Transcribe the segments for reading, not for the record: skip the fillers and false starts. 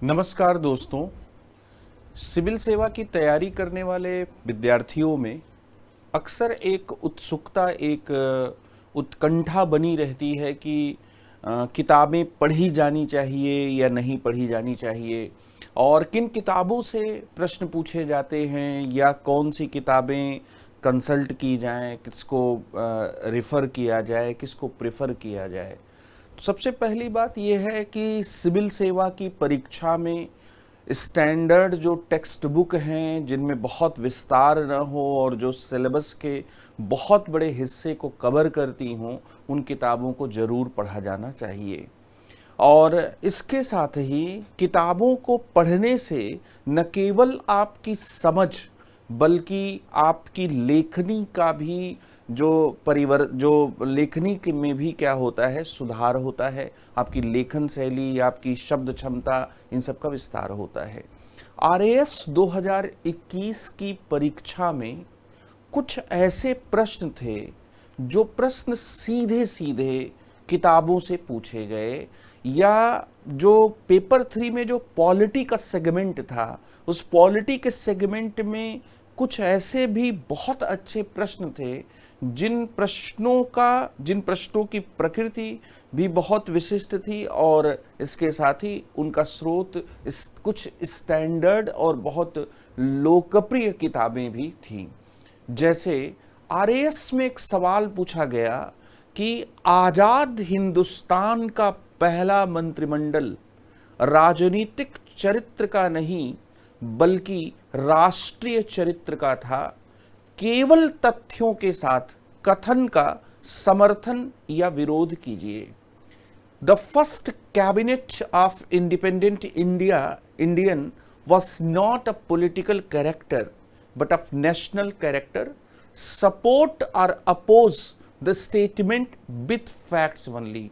नमस्कार दोस्तों। सिविल सेवा की तैयारी करने वाले विद्यार्थियों में अक्सर एक उत्सुकता, एक उत्कंठा बनी रहती है कि किताबें पढ़ी जानी चाहिए या नहीं पढ़ी जानी चाहिए, और किन किताबों से प्रश्न पूछे जाते हैं या कौन सी किताबें कंसल्ट की जाएं, किसको रेफ़र किया जाए, किसको प्रेफर किया जाए। तो सबसे पहली बात यह है कि सिविल सेवा की परीक्षा में स्टैंडर्ड जो टेक्स्ट बुक हैं, जिनमें बहुत विस्तार न हो और जो सिलेबस के बहुत बड़े हिस्से को कवर करती हों, उन किताबों को ज़रूर पढ़ा जाना चाहिए। और इसके साथ ही किताबों को पढ़ने से न केवल आपकी समझ बल्कि आपकी लेखनी का भी जो लेखनी के में भी क्या होता है, सुधार होता है। आपकी लेखन शैली, आपकी शब्द क्षमता, इन सब का विस्तार होता है। आरएएस 2021 की परीक्षा में कुछ ऐसे प्रश्न थे जो प्रश्न सीधे सीधे किताबों से पूछे गए, या जो पेपर 3 में जो पॉलिटी का सेगमेंट था, उस पॉलिटी के सेगमेंट में कुछ ऐसे भी बहुत अच्छे प्रश्न थे जिन प्रश्नों की प्रकृति भी बहुत विशिष्ट थी, और इसके साथ ही उनका स्रोत कुछ स्टैंडर्ड और बहुत लोकप्रिय किताबें भी थीं। जैसे आरएएस में एक सवाल पूछा गया कि आजाद हिंदुस्तान का पहला मंत्रिमंडल राजनीतिक चरित्र का नहीं बल्कि राष्ट्रीय चरित्र का था। केवल तथ्यों के साथ कथन का समर्थन या विरोध कीजिए। The first cabinet of independent Indian was not a political character but of national character. Support or oppose the statement with facts only.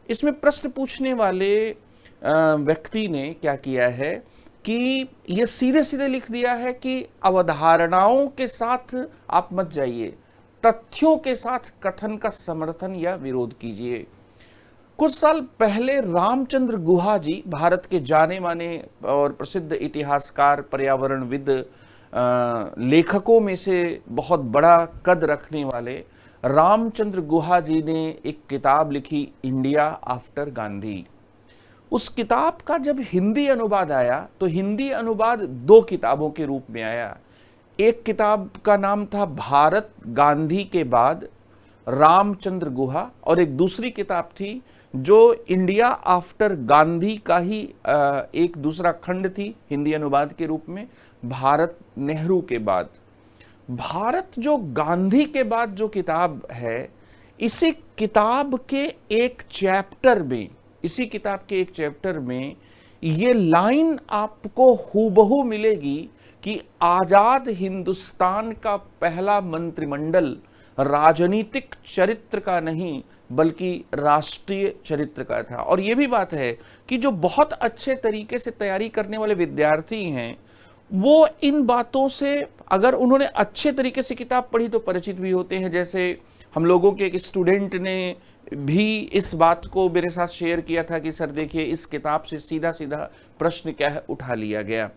इसमें प्रश्न पूछने वाले व्यक्ति ने क्या किया है कि ये सीधे सीधे लिख दिया है कि अवधारणाओं के साथ आप मत जाइए, तथ्यों के साथ कथन का समर्थन या विरोध कीजिए। कुछ साल पहले रामचंद्र गुहा जी, भारत के जाने माने और प्रसिद्ध इतिहासकार, पर्यावरणविद, लेखकों में से बहुत बड़ा कद रखने वाले रामचंद्र गुहा जी ने एक किताब लिखी, इंडिया आफ्टर गांधी। उस किताब का जब हिंदी अनुवाद आया तो हिंदी अनुवाद दो किताबों के रूप में आया। एक किताब का नाम था भारत गांधी के बाद, रामचंद्र गुहा, और एक दूसरी किताब थी जो इंडिया आफ्टर गांधी का ही एक दूसरा खंड थी हिंदी अनुवाद के रूप में, भारत नेहरू के बाद। भारत जो गांधी के बाद जो किताब है, इसी किताब के एक चैप्टर में ये लाइन आपको हूबहू मिलेगी कि आजाद हिंदुस्तान का पहला मंत्रिमंडल राजनीतिक चरित्र का नहीं बल्कि राष्ट्रीय चरित्र का था। और ये भी बात है कि जो बहुत अच्छे तरीके से तैयारी करने वाले विद्यार्थी हैं, वो इन बातों से, अगर उन्होंने अच्छे तरीके से किताब पढ़ी तो परिचित भी होते हैं। जैसे हम लोगों के एक स्टूडेंट ने भी इस बात को मेरे साथ शेयर किया था कि सर देखिए, इस किताब से सीधा सीधा प्रश्न क्या है उठा लिया गया।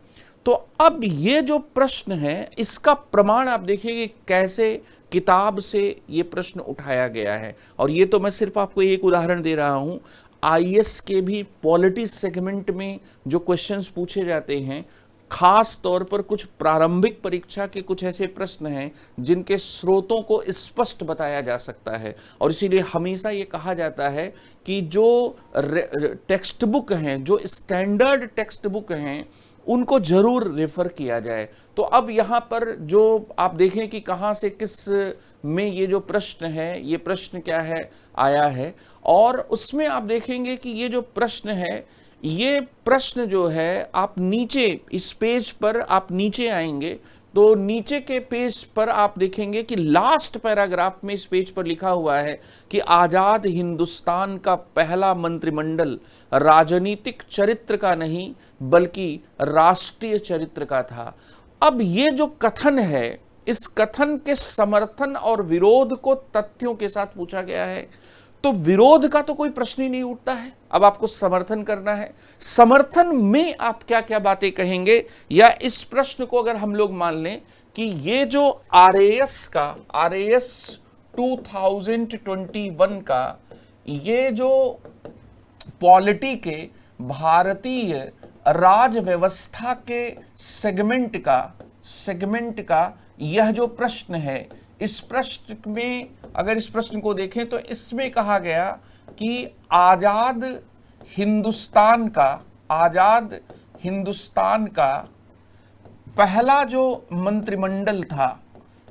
तो अब ये जो प्रश्न है, इसका प्रमाण आप देखिए कि कैसे किताब से ये प्रश्न उठाया गया है। और ये तो मैं सिर्फ आपको एक उदाहरण दे रहा हूं। आईएएस के भी पॉलिटी सेगमेंट में जो क्वेश्चंस पूछे जाते हैं, खास तौर पर कुछ प्रारंभिक परीक्षा के कुछ ऐसे प्रश्न हैं जिनके स्रोतों को स्पष्ट बताया जा सकता है। और इसीलिए हमेशा ये कहा जाता है कि जो टेक्स्ट बुक हैं, जो स्टैंडर्ड टेक्स्ट बुक हैं, उनको जरूर रेफर किया जाए। तो अब यहाँ पर जो आप देखें कि कहाँ से किस में ये जो प्रश्न है, ये प्रश्न क्या है आया है, और उसमें आप देखेंगे कि ये जो प्रश्न है, ये प्रश्न जो है, आप नीचे इस पेज पर आप नीचे आएंगे तो नीचे के पेज पर आप देखेंगे कि लास्ट पैराग्राफ में इस पेज पर लिखा हुआ है कि आजाद हिंदुस्तान का पहला मंत्रिमंडल राजनीतिक चरित्र का नहीं बल्कि राष्ट्रीय चरित्र का था। अब ये जो कथन है, इस कथन के समर्थन और विरोध को तथ्यों के साथ पूछा गया है। तो विरोध का तो कोई प्रश्न ही नहीं उठता है। अब आपको समर्थन करना है, समर्थन में आप क्या क्या बातें कहेंगे, या इस प्रश्न को अगर हम लोग मान लें कि ये जो आरएएस 2021 का ये जो पॉलिटी के भारतीय राज व्यवस्था के सेगमेंट का यह जो प्रश्न है, इस प्रश्न में अगर इस प्रश्न को देखें तो इसमें कहा गया कि आजाद हिंदुस्तान का पहला जो मंत्रिमंडल था,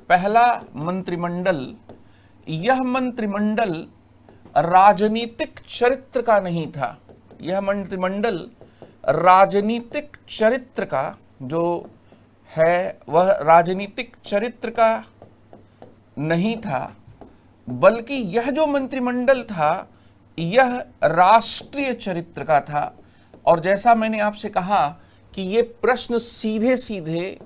पहला मंत्रिमंडल, यह मंत्रिमंडल राजनीतिक चरित्र का नहीं था। यह मंत्रिमंडल राजनीतिक चरित्र का जो है वह राजनीतिक चरित्र का नहीं था, बल्कि यह जो मंत्रिमंडल था यह राष्ट्रीय चरित्र का था। और जैसा मैंने आपसे कहा कि ये प्रश्न सीधे सीधे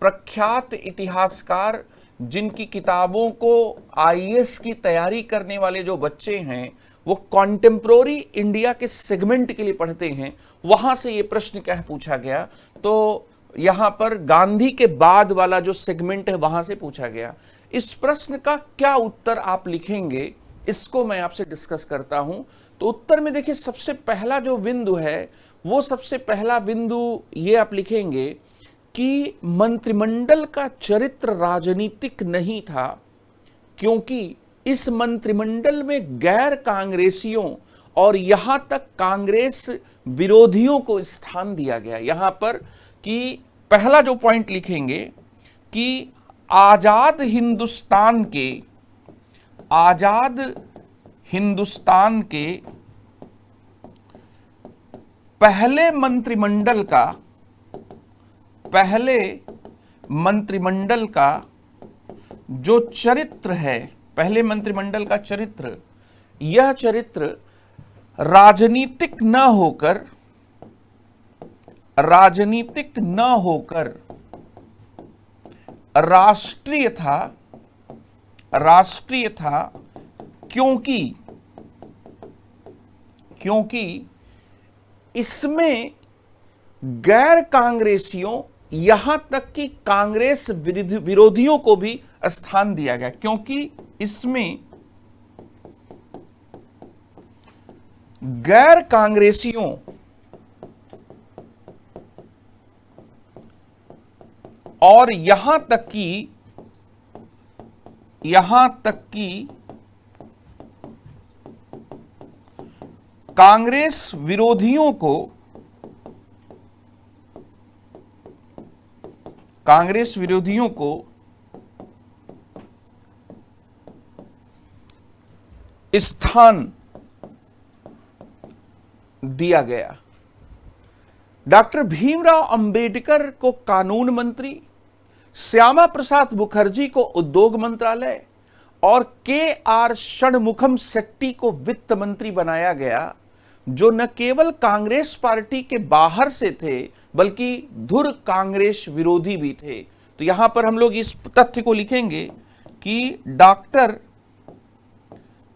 प्रख्यात इतिहासकार जिनकी किताबों को आईएएस की तैयारी करने वाले जो बच्चे हैं वो कॉन्टेम्पोररी इंडिया के सेगमेंट के लिए पढ़ते हैं, वहां से ये प्रश्न क्या पूछा गया। तो यहां पर गांधी के बाद वाला जो सेगमेंट है वहां से पूछा गया। इस प्रश्न का क्या उत्तर आप लिखेंगे, इसको मैं आपसे डिस्कस करता हूं। तो उत्तर में देखिए, सबसे पहला जो बिंदु है वो सबसे पहला बिंदु ये आप लिखेंगे कि मंत्रिमंडल का चरित्र राजनीतिक नहीं था, क्योंकि इस मंत्रिमंडल में गैर कांग्रेसियों और यहां तक कांग्रेस विरोधियों को स्थान दिया गया। यहां पर कि पहला जो पॉइंट लिखेंगे कि आजाद हिंदुस्तान के पहले मंत्रिमंडल का जो चरित्र है, पहले मंत्रिमंडल का चरित्र, यह चरित्र राजनीतिक न होकर राष्ट्रीय था, क्योंकि इसमें गैर कांग्रेसियों यहां तक कि कांग्रेस विरोधियों को भी स्थान दिया गया, क्योंकि इसमें गैर कांग्रेसियों और यहां तक कि कांग्रेस विरोधियों को स्थान दिया गया। डॉक्टर भीमराव अंबेडकर को कानून मंत्री, श्यामा प्रसाद मुखर्जी को उद्योग मंत्रालय और के.आर. षणमुखम शेट्टी को वित्त मंत्री बनाया गया, जो न केवल कांग्रेस पार्टी के बाहर से थे बल्कि धुर कांग्रेस विरोधी भी थे। तो यहां पर हम लोग इस तथ्य को लिखेंगे कि डॉक्टर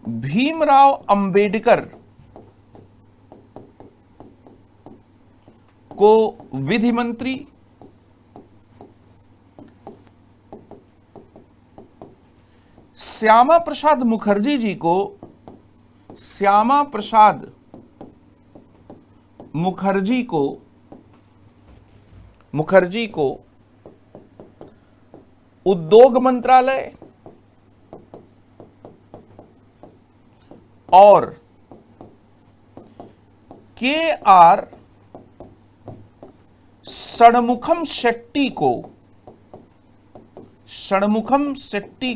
भीमराव अंबेडकर को विधि मंत्री, श्यामा प्रसाद मुखर्जी को उद्योग मंत्रालय और के.आर. षणमुखम शेट्टी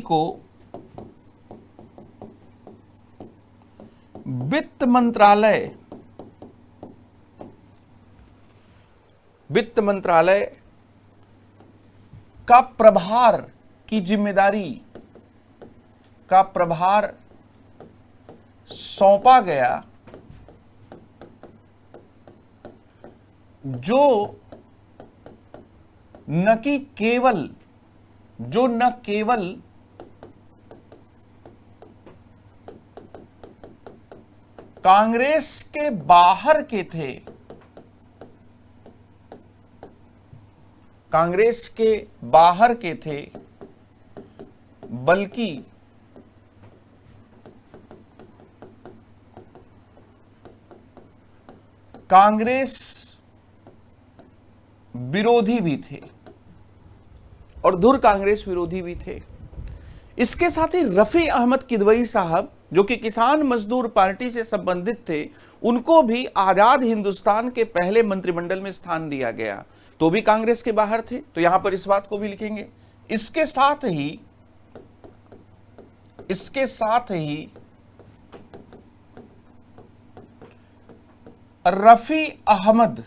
को वित्त मंत्रालय का प्रभार की जिम्मेदारी का प्रभार सौंपा गया, जो न कांग्रेस के बाहर के थे, कांग्रेस के बाहर के थे, बल्कि कांग्रेस विरोधी भी थे और धुर कांग्रेस विरोधी भी थे। इसके साथ ही रफी अहमद किदवई साहब, जो कि किसान मजदूर पार्टी से संबंधित थे, उनको भी आजाद हिंदुस्तान के पहले मंत्रिमंडल में स्थान दिया गया, तो भी कांग्रेस के बाहर थे। तो यहां पर इस बात को भी लिखेंगे। इसके साथ ही रफी अहमद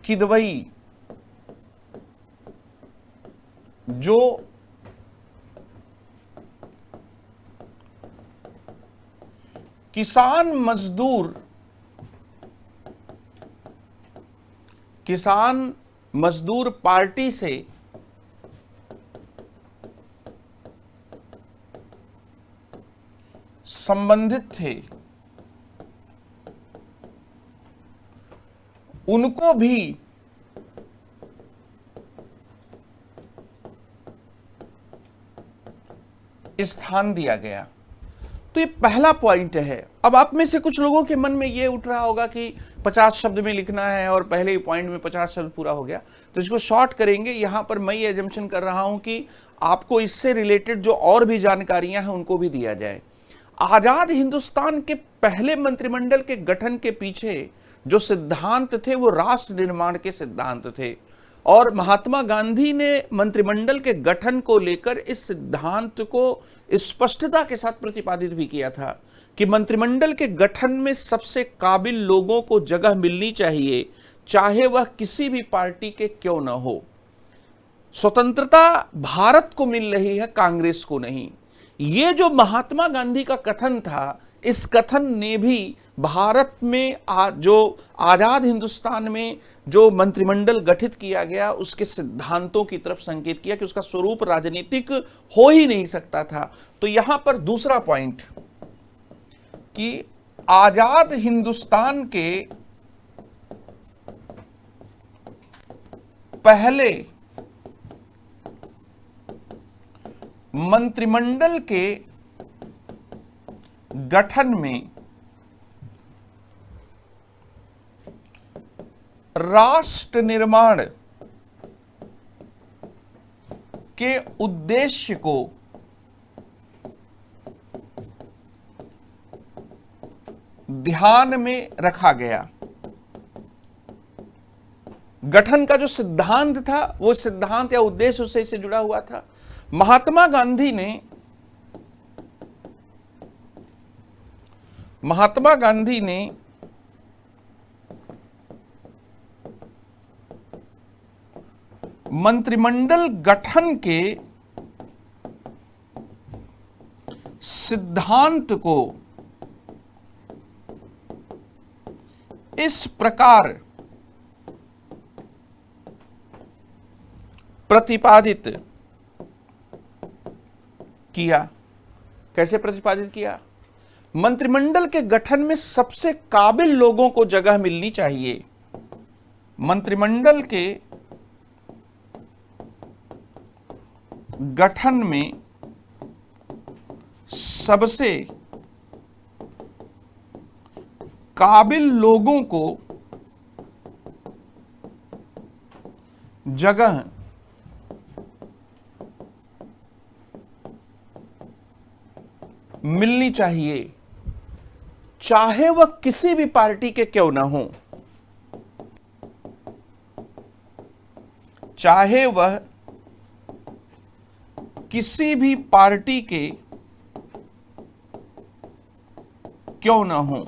किदवई, जो किसान मजदूर पार्टी से संबंधित थे, उनको भी स्थान दिया गया। तो ये पहला पॉइंट है। अब आप में से कुछ लोगों के मन में ये उठ रहा होगा कि 50 शब्द में लिखना है और पहले ही पॉइंट में 50 शब्द पूरा हो गया, तो इसको शॉर्ट करेंगे। यहां पर मैं ये एजम्पशन कर रहा हूं कि आपको इससे रिलेटेड जो और भी जानकारियां हैं उनको भी दिया जाए। आजाद हिंदुस्तान के पहले मंत्रिमंडल के गठन के पीछे जो सिद्धांत थे वो राष्ट्र निर्माण के सिद्धांत थे, और महात्मा गांधी ने मंत्रिमंडल के गठन को लेकर इस सिद्धांत को स्पष्टता के साथ प्रतिपादित भी किया था कि मंत्रिमंडल के गठन में सबसे काबिल लोगों को जगह मिलनी चाहिए, चाहे वह किसी भी पार्टी के क्यों न हो। स्वतंत्रता भारत को मिल रही है, कांग्रेस को नहीं। ये जो महात्मा गांधी का कथन था, इस कथन ने भी भारत में जो आजाद हिंदुस्तान में जो मंत्रिमंडल गठित किया गया उसके सिद्धांतों की तरफ संकेत किया कि उसका स्वरूप राजनीतिक हो ही नहीं सकता था। तो यहां पर दूसरा पॉइंट कि आजाद हिंदुस्तान के पहले मंत्रिमंडल के गठन में राष्ट्र निर्माण के उद्देश्य को ध्यान में रखा गया। गठन का जो सिद्धांत था वो सिद्धांत या उद्देश्य उससे इससे जुड़ा हुआ था। महात्मा गांधी ने मंत्रिमंडल गठन के सिद्धांत को इस प्रकार प्रतिपादित किया। कैसे प्रतिपादित किया? मंत्रिमंडल के गठन में सबसे काबिल लोगों को जगह मिलनी चाहिए। मंत्रिमंडल के गठन में सबसे काबिल लोगों को जगह मिलनी चाहिए, चाहे वह किसी भी पार्टी के क्यों ना हो, चाहे वह किसी भी पार्टी के क्यों ना हो।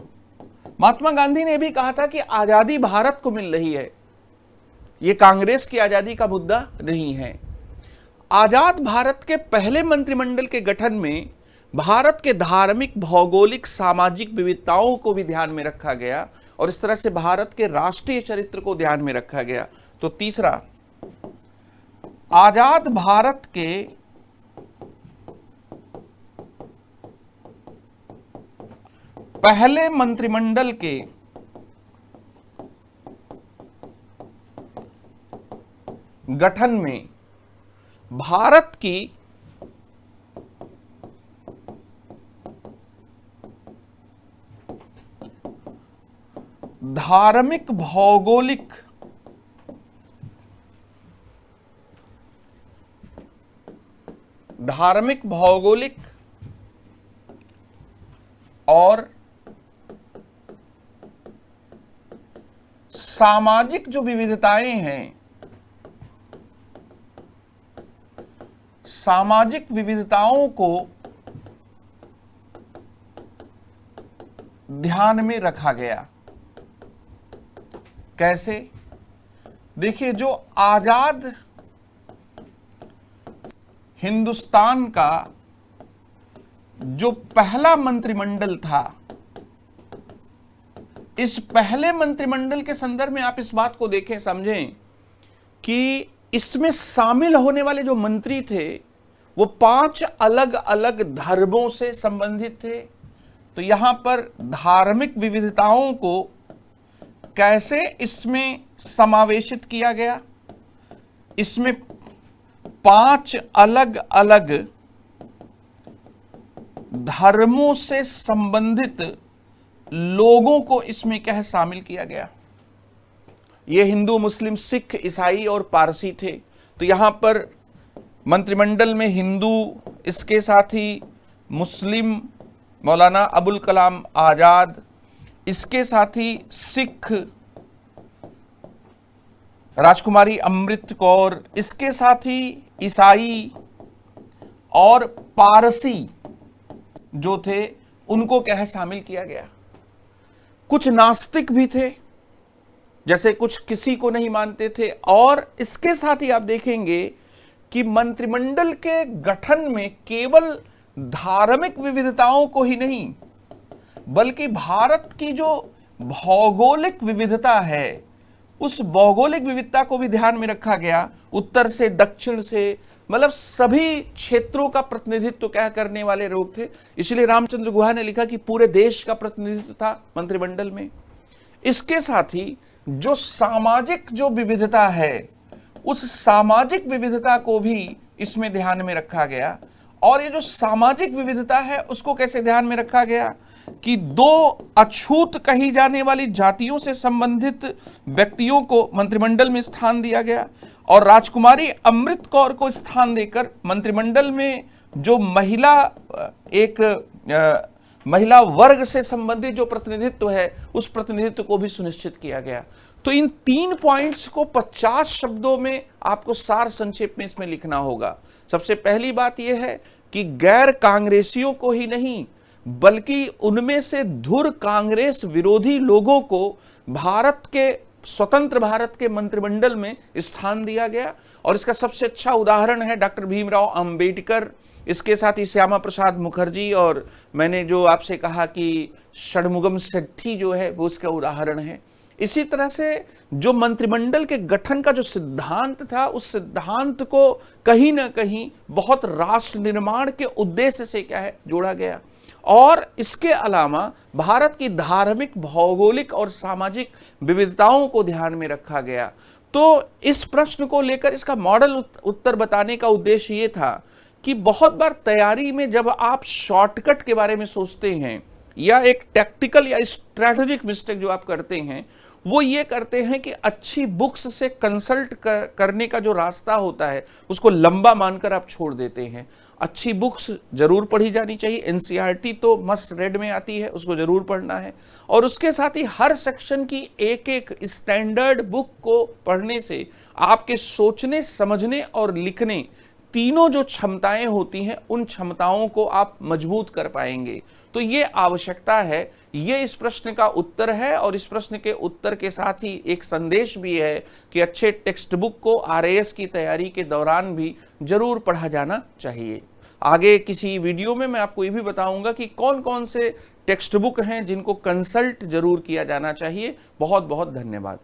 महात्मा गांधी ने भी कहा था कि आजादी भारत को मिल रही है, यह कांग्रेस की आजादी का मुद्दा नहीं है। आजाद भारत के पहले मंत्रिमंडल के गठन में भारत के धार्मिक, भौगोलिक, सामाजिक विविधताओं को भी ध्यान में रखा गया और इस तरह से भारत के राष्ट्रीय चरित्र को ध्यान में रखा गया। तो तीसरा, आजाद भारत के पहले मंत्रिमंडल के गठन में भारत की धार्मिक भौगोलिक और सामाजिक जो विविधताएं हैं, सामाजिक विविधताओं को ध्यान में रखा गया। कैसे? देखिए, जो आजाद हिंदुस्तान का जो पहला मंत्रिमंडल था, इस पहले मंत्रिमंडल के संदर्भ में आप इस बात को देखें, समझें कि इसमें शामिल होने वाले जो मंत्री थे वो 5 अलग अलग धर्मों से संबंधित थे। तो यहां पर धार्मिक विविधताओं को कैसे इसमें समावेशित किया गया? इसमें 5 अलग अलग धर्मों से संबंधित लोगों को इसमें क्या है शामिल किया गया। ये हिंदू, मुस्लिम, सिख, ईसाई और पारसी थे। तो यहां पर मंत्रिमंडल में हिंदू, इसके साथ ही मुस्लिम मौलाना अबुल कलाम आजाद, इसके साथ ही सिख राजकुमारी अमृत कौर, इसके साथ ही ईसाई और पारसी जो थे उनको क्या है शामिल किया गया। कुछ नास्तिक भी थे, जैसे कुछ किसी को नहीं मानते थे। और इसके साथ ही आप देखेंगे कि मंत्रिमंडल के गठन में केवल धार्मिक विविधताओं को ही नहीं, बल्कि भारत की जो भौगोलिक विविधता है, उस भौगोलिक विविधता को भी ध्यान में रखा गया। उत्तर से, दक्षिण से, मतलब सभी क्षेत्रों का प्रतिनिधित्व क्या करने वाले लोग थे। इसलिए रामचंद्र गुहा ने लिखा कि पूरे देश का प्रतिनिधित्व था मंत्रिमंडल में। इसके साथ ही जो सामाजिक जो विविधता है, उस सामाजिक विविधता को भी इसमें ध्यान में रखा गया। और ये जो सामाजिक विविधता है उसको कैसे ध्यान में रखा गया कि 2 अछूत कही जाने वाली जातियों से संबंधित व्यक्तियों को मंत्रिमंडल में स्थान दिया गया और राजकुमारी अमृत कौर को स्थान देकर मंत्रिमंडल में जो महिला वर्ग से संबंधित जो प्रतिनिधित्व है, उस प्रतिनिधित्व को भी सुनिश्चित किया गया। तो इन 3 पॉइंट्स को 50 शब्दों में आपको सार संक्षेप में इसमें लिखना होगा। सबसे पहली बात यह है कि गैर कांग्रेसियों को ही नहीं, बल्कि उनमें से धुर कांग्रेस विरोधी लोगों को स्वतंत्र भारत के मंत्रिमंडल में स्थान दिया गया। और इसका सबसे अच्छा उदाहरण है डॉक्टर भीमराव अंबेडकर, इसके साथ ही श्यामा प्रसाद मुखर्जी, और मैंने जो आपसे कहा कि षणमुगम सेठी जो है वो उसका उदाहरण है। इसी तरह से जो मंत्रिमंडल के गठन का जो सिद्धांत था, उस सिद्धांत को कहीं ना कहीं बहुत राष्ट्र निर्माण के उद्देश्य से क्या है जोड़ा गया। और इसके अलावा भारत की धार्मिक, भौगोलिक और सामाजिक विविधताओं को ध्यान में रखा गया। तो इस प्रश्न को लेकर इसका मॉडल उत्तर बताने का उद्देश्य ये था कि बहुत बार तैयारी में जब आप शॉर्टकट के बारे में सोचते हैं या एक टैक्टिकल या स्ट्रैटेजिक मिस्टेक जो आप करते हैं, वो ये करते हैं कि अच्छी बुक्स से कंसल्ट करने का जो रास्ता होता है उसको लंबा मानकर आप छोड़ देते हैं। अच्छी बुक्स जरूर पढ़ी जानी चाहिए। एनसीईआरटी तो मस्ट रेड में आती है, उसको जरूर पढ़ना है। और उसके साथ ही हर सेक्शन की एक एक स्टैंडर्ड बुक को पढ़ने से आपके सोचने, समझने और लिखने तीनों जो क्षमताएं होती हैं, उन क्षमताओं को आप मजबूत कर पाएंगे। तो ये आवश्यकता है, ये इस प्रश्न का उत्तर है। और इस प्रश्न के उत्तर के साथ ही एक संदेश भी है कि अच्छे टेक्स्ट बुक को आरएएस की तैयारी के दौरान भी जरूर पढ़ा जाना चाहिए। आगे किसी वीडियो में मैं आपको ये भी बताऊंगा कि कौन कौन से टेक्स्ट बुक हैं जिनको कंसल्ट जरूर किया जाना चाहिए। बहुत बहुत धन्यवाद।